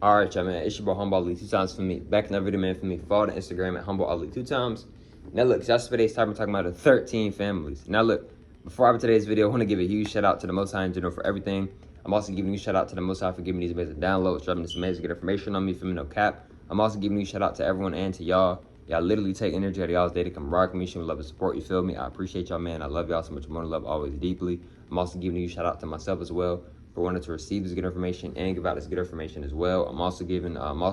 All right, y'all, man. It's your boy Humble Ali 2 times for me. Back in another video, man. For me, follow the Instagram at Humble Ali 2 times. Now, look, that's today's time. We're talking about the 13 families. Now, look, before I have today's video, I want to give a huge shout out to the Most High in general for everything. I'm also giving you a shout out to the Most High for giving me these amazing downloads, dropping this amazing good information on me, for me, no cap. I'm also giving you a shout out to everyone and to y'all. Y'all literally take energy out of y'all's day to come rock with me, show me love and support. You feel me? I appreciate y'all, man. I love y'all so much more. Love always deeply. I'm also giving you a shout out to myself as well for wanting to receive this good information and give out this good information as well. I'm also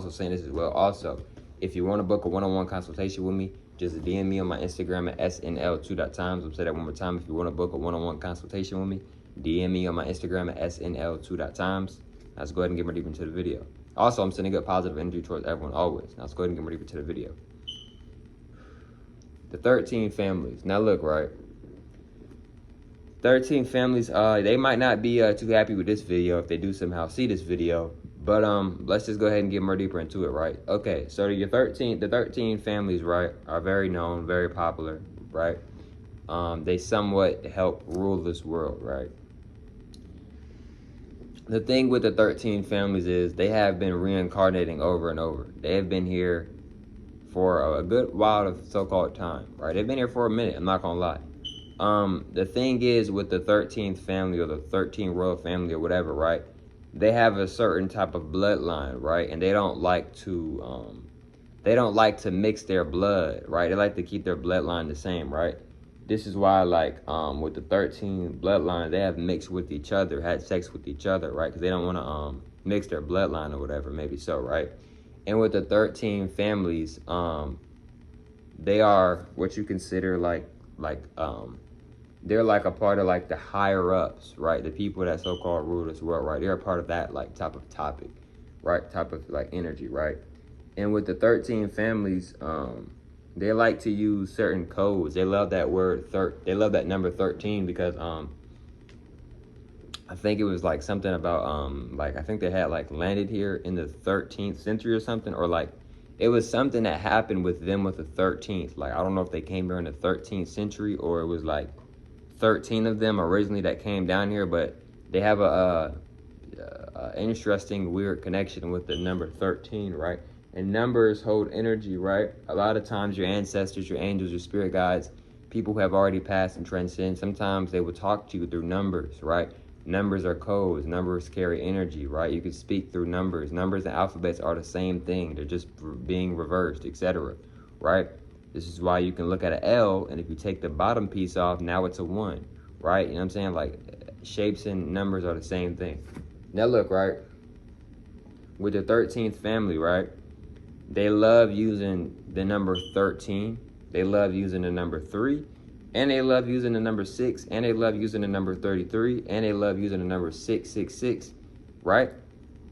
saying this as well. Also, if you want to book a one-on-one consultation with me, just DM me on my Instagram at snl2.times. I'm saying that one more time. If you want to book a one-on-one consultation with me, DM me on my Instagram at snl2.times. Now let's go ahead and get more deeper into the video. Also, I'm sending good positive energy towards everyone always. Now let's go ahead and get more deeper into the video. The 13 families. Now look, right? 13 families, they might not be too happy with this video if they do somehow see this video, but let's just go ahead and get more deeper into it, right? Okay, so the 13 families, right, are very known, very popular, right? They somewhat help rule this world, right? The thing with the 13 families is they have been reincarnating over and over. They have been here for a good while of so-called time, right? They've been here for a minute, I'm not gonna lie. The thing is with the 13th family or the 13 royal family or whatever, right? They have a certain type of bloodline, right? And they don't like to mix their blood, right? They like to keep their bloodline the same, right? This is why, like, with the 13 bloodline, they have mixed with each other, had sex with each other, right? Because they don't want to mix their bloodline or whatever, maybe so, right? And with the 13 families, they are what you consider they're like a part of like the higher ups, right? The people that so-called rule this world, right? They're a part of that like type of topic, right? Type of like energy, right? And with the 13 families, they like to use certain codes. They love that word they love that number 13 because I think it was like something about like I think they had like landed here in the 13th century or something, or like it was something that happened with them with the 13th. Like I don't know if they came here in the 13th century or it was like 13 of them originally that came down here, but they have a interesting weird connection with the number 13, right? And numbers hold energy, right? A lot of times your ancestors, your angels, your spirit guides, people who have already passed and transcended, sometimes they will talk to you through numbers, right? Numbers are codes. Numbers carry energy, right? You can speak through numbers. Numbers and alphabets are the same thing. They're just being reversed, etc., right? This is why you can look at an L, and if you take the bottom piece off, now it's a 1, right? You know what I'm saying? Like, shapes and numbers are the same thing. Now look, right? With the 13th family, right? They love using the number 13. They love using the number 3. And they love using the number 6. And they love using the number 33. And they love using the number 666, right?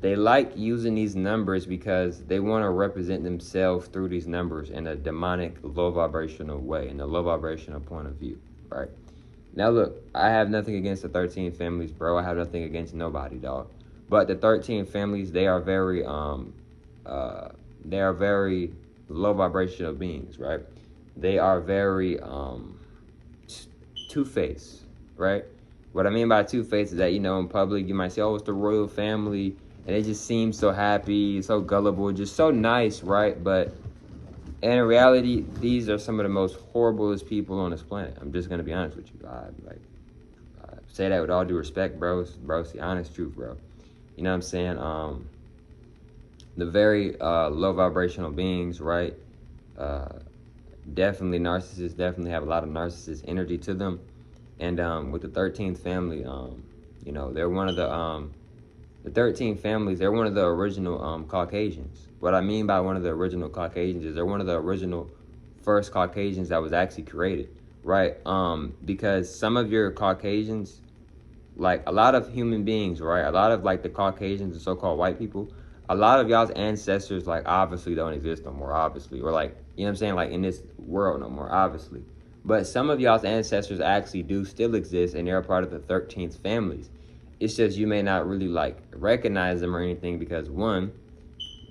They like using these numbers because they want to represent themselves through these numbers in a demonic, low vibrational way, in a low vibrational point of view, right? Now, look, I have nothing against the 13 families, bro. I have nothing against nobody, dog. But the 13 families, they are very low vibrational beings, right? They are very two-faced, right? What I mean by two-faced is that, you know, in public, you might say, oh, it's the royal family, and they just seem so happy, so gullible, just so nice, right? But in reality, these are some of the most horriblest people on this planet. I'm just gonna be honest with you. I say that with all due respect, bro. It's the honest truth, bro. You know what I'm saying? The very low vibrational beings, right? Definitely narcissists. Definitely have a lot of narcissist energy to them. And with the 13th family, you know, they're one of the 13 families, they're one of the original Caucasians. What I mean by one of the original Caucasians is they're one of the original first Caucasians that was actually created, right? Because some of your Caucasians, like a lot of human beings, right? A lot of like the Caucasians, the so-called white people, a lot of y'all's ancestors like obviously don't exist no more, obviously. Or like, you know what I'm saying? Like in this world no more, obviously. But some of y'all's ancestors actually do still exist and they're a part of the 13th families. It's just you may not really like recognize them or anything because one,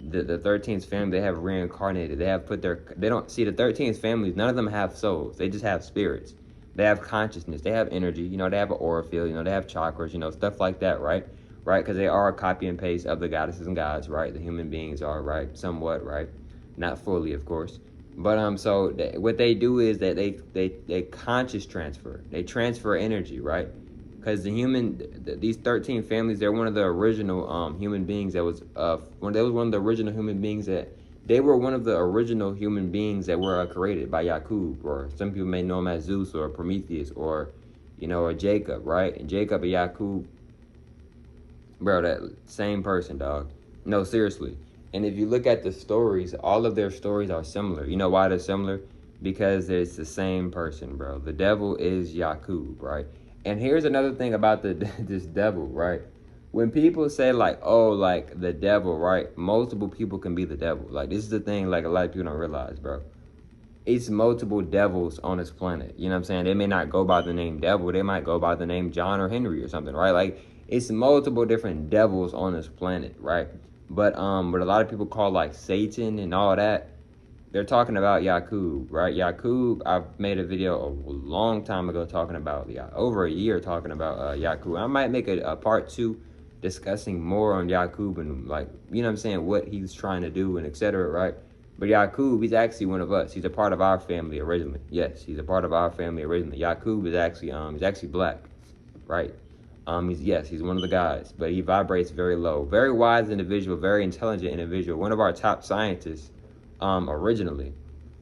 the 13th family, they have reincarnated. They have put they don't see the 13th families, none of them have souls. They just have spirits. They have consciousness. They have energy. You know, they have an aura field. You know, they have chakras, you know, stuff like that, right? right? Because they are a copy and paste of the goddesses and gods, right? The human beings are, right? Somewhat, right? Not fully, of course. But so what they do is that they conscious transfer. They transfer energy, right? Because these 13 families, they're one of the original human beings that was one of the original human beings that they were one of the original human beings that were created by Yakub, or some people may know him as Zeus or Prometheus, or or Jacob, right? And Jacob and Yakub, bro, that same person, dog. No, seriously. And if you look at the stories, all of their stories are similar. You know why they're similar? Because it's the same person, bro. The devil is Yakub, right? And here's another thing about this devil, right? When people say like, oh, like the devil, right? Multiple people can be the devil. Like, this is the thing, like a lot of people don't realize, bro. It's multiple devils on this planet. You know what I'm saying? They may not go by the name devil. They might go by the name John or Henry or something, right? Like, it's multiple different devils on this planet, right? But what a lot of people call like Satan and all that, they're talking about Yakub, right? Yakub, I've made a video a long time ago talking about, over a year talking about Yakub. I might make a part 2 discussing more on Yakub and, like, you know what I'm saying, what he's trying to do and etc., right? But Yakub, he's actually one of us. He's a part of our family originally. Yes, he's a part of our family originally. Yakub is actually he's actually black, right? He's one of the guys, but he vibrates very low. Very wise individual, very intelligent individual. One of our top scientists, originally.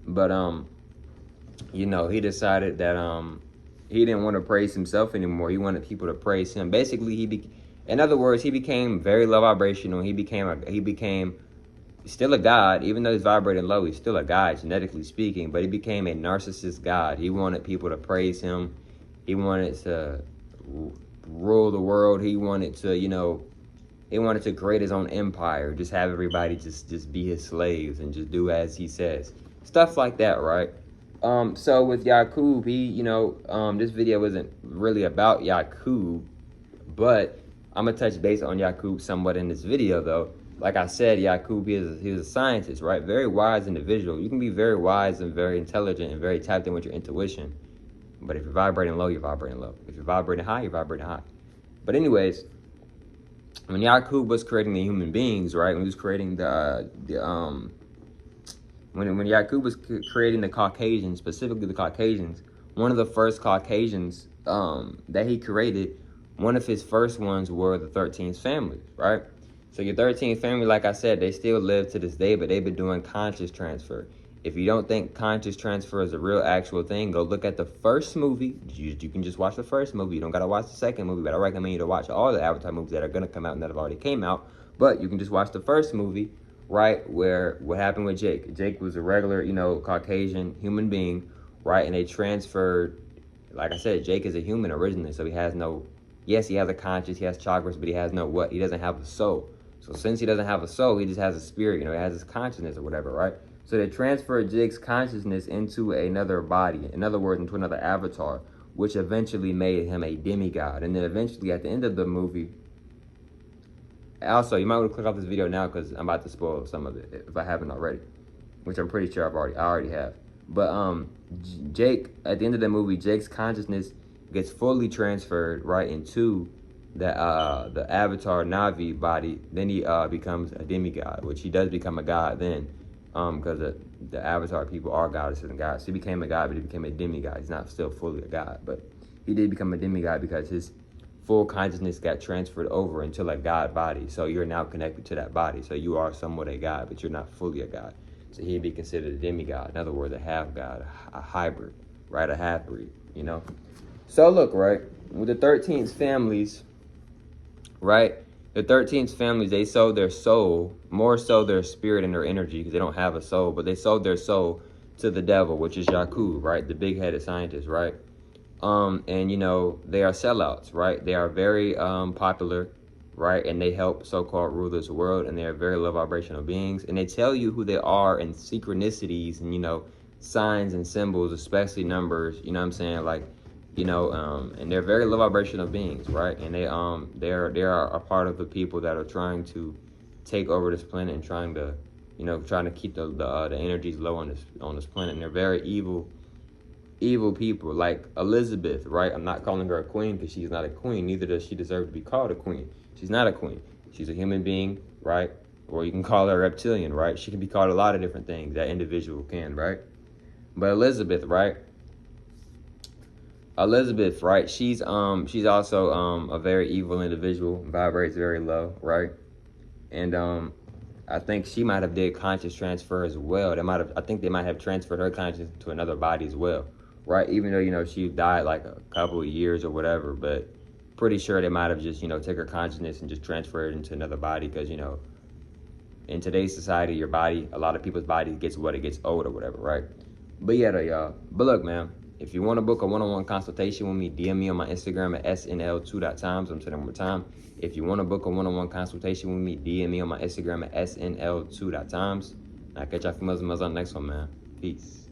But he decided that he didn't want to praise himself anymore. He wanted people to praise him. Basically, in other words, he became very low vibrational. He became still a god, even though he's vibrating low. He's still a god, genetically speaking. But he became a narcissist god. He wanted people to praise him. He wanted to rule the world. He wanted to create his own empire, just have everybody just be his slaves and just do as he says, stuff like that, right? So with Yakub, this video isn't really about Yakub, but I'm gonna touch base on Yakub somewhat in this video, though. Like I said, Yakub, he was a scientist, right? Very wise individual. You can be very wise and very intelligent and very tapped in with your intuition. But if you're vibrating low, you're vibrating low. If you're vibrating high, you're vibrating high. But anyways, when Yakub was creating the human beings, right? When he was creating when Yakub was creating the Caucasians, specifically the Caucasians, one of the first Caucasians that he created, one of his first ones were the 13th family, right? So your 13th family, like I said, they still live to this day, but they've been doing conscious transfer. If you don't think conscious transfer is a real actual thing, go look at the first movie. You can just watch the first movie. You don't got to watch the second movie, but I recommend you to watch all the Avatar movies that are going to come out and that have already came out. But you can just watch the first movie, right, where what happened with Jake. Jake was a regular, Caucasian human being, right, and they transferred. Like I said, Jake is a human originally, so he has no, yes, he has a conscience, he has chakras, but he has no what? He doesn't have a soul. So since he doesn't have a soul, he just has a spirit, he has his consciousness or whatever, right? So they transferred Jake's consciousness into another body, in other words, into another avatar, which eventually made him a demigod. And then eventually, at the end of the movie, also, you might want to click off this video now because I'm about to spoil some of it if I haven't already, which I'm pretty sure I already have. But Jake, at the end of the movie, Jake's consciousness gets fully transferred right into the Avatar Navi body. Then he becomes a demigod, which he does become a god then. Because the Avatar people are goddesses and gods. He became a god, but he became a demigod. He's not still fully a god, but he did become a demigod because his full consciousness got transferred over into a god body. So you're now connected to that body. So you are somewhat a god, but you're not fully a god. So he'd be considered a demigod. In other words, a half god, a hybrid, right? A half breed, So look, right, with the 13th families, right? The 13th families, they sold their soul, more so their spirit and their energy, because they don't have a soul, but they sold their soul to the devil, which is Yakub, right? The big-headed scientist, right? And, they are sellouts, right? They are very popular, right? And they help so-called rule this world, and they are very low vibrational beings. And they tell you who they are in synchronicities and, signs and symbols, especially numbers, you know what I'm saying? Like, and they're very low vibrational beings, right? And they are a part of the people that are trying to take over this planet and trying to keep the energies low on this planet. And they're very evil evil people like Elizabeth, right? I'm not calling her a queen because she's not a queen. Neither does she deserve to be called a queen. She's not a queen. She's a human being, right? Or you can call her reptilian, right? She can be called a lot of different things. That individual can, right? But Elizabeth, right? Elizabeth, right? She's also a very evil individual, vibrates very low, right? And I think she might have did conscious transfer as well. I think they might have transferred her conscious to another body as well, right? Even though, you know, she died like a couple of years or whatever, but pretty sure they might have just, you know, take her consciousness and just transfer it into another body because, you know, in today's society, your body, a lot of people's body gets what it gets old or whatever, right? But yeah, though, y'all. But look, man, if you want to book a one-on-one consultation with me, DM me on my Instagram at snl2.times. I'm saying it one more time. If you want to book a one-on-one consultation with me, DM me on my Instagram at snl2.times. I'll catch y'all females and males on the next one, man. Peace.